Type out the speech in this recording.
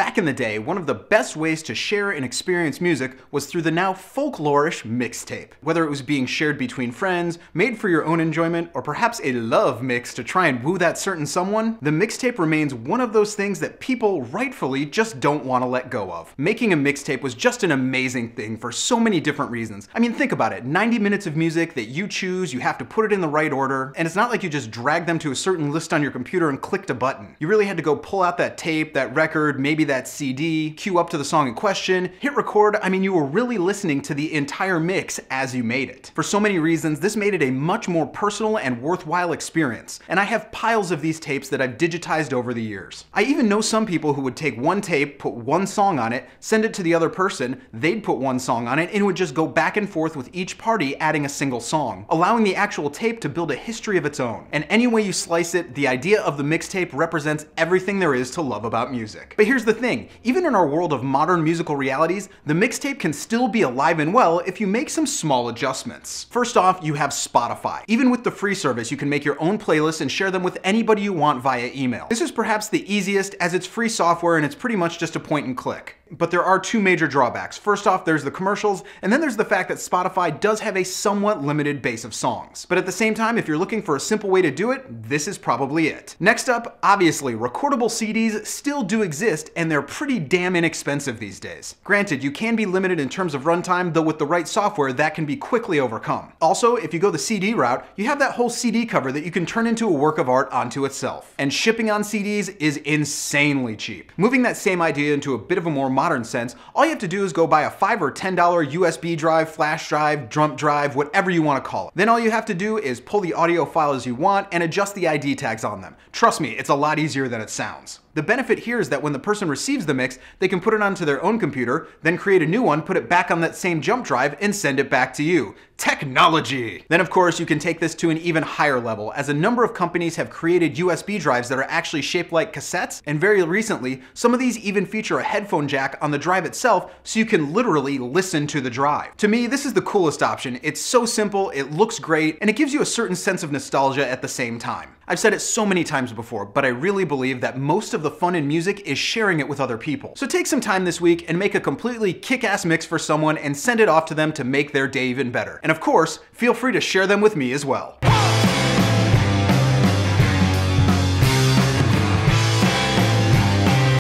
Back in the day, one of the best ways to share and experience music was through the now folklorish mixtape. Whether it was being shared between friends, made for your own enjoyment, or perhaps a love mix to try and woo that certain someone, the mixtape remains one of those things that people rightfully just don't want to let go of. Making a mixtape was just an amazing thing for so many different reasons. I mean, think about it, 90 minutes of music that you choose, you have to put it in the right order, and it's not like you just drag them to a certain list on your computer and clicked a button. You really had to go pull out that tape, that record, maybe that CD, cue up to the song in question, hit record. I mean, you were really listening to the entire mix as you made it. For so many reasons, this made it a much more personal and worthwhile experience, and I have piles of these tapes that I've digitized over the years. I even know some people who would take one tape, put one song on it, send it to the other person, they'd put one song on it, and it would just go back and forth with each party adding a single song, allowing the actual tape to build a history of its own. And any way you slice it, the idea of the mixtape represents everything there is to love about music. But here's the thing, even in our world of modern musical realities, the mixtape can still be alive and well if you make some small adjustments. First off, you have Spotify. Even with the free service, you can make your own playlists and share them with anybody you want via email. This is perhaps the easiest as it's free software and it's pretty much just a point and click. But there are two major drawbacks. First off, there's the commercials, and then there's the fact that Spotify does have a somewhat limited base of songs. But at the same time, if you're looking for a simple way to do it, this is probably it. Next up, obviously, recordable CDs still do exist, and they're pretty damn inexpensive these days. Granted, you can be limited in terms of runtime, though with the right software, that can be quickly overcome. Also, if you go the CD route, you have that whole CD cover that you can turn into a work of art onto itself. And shipping on CDs is insanely cheap. Moving that same idea into a bit of a more modern sense, all you have to do is go buy a $5 or $10 USB drive, flash drive, dump drive, whatever you want to call it. Then all you have to do is pull the audio files you want and adjust the ID tags on them. Trust me, it's a lot easier than it sounds. The benefit here is that when the person receives the mix, they can put it onto their own computer, then create a new one, put it back on that same jump drive, and send it back to you. Technology! Then of course you can take this to an even higher level, as a number of companies have created USB drives that are actually shaped like cassettes, and very recently, some of these even feature a headphone jack on the drive itself, so you can literally listen to the drive. To me, this is the coolest option. It's so simple, it looks great, and it gives you a certain sense of nostalgia at the same time. I've said it so many times before, but I really believe that most of the fun in music is sharing it with other people. So take some time this week and make a completely kick-ass mix for someone and send it off to them to make their day even better. And of course, feel free to share them with me as well.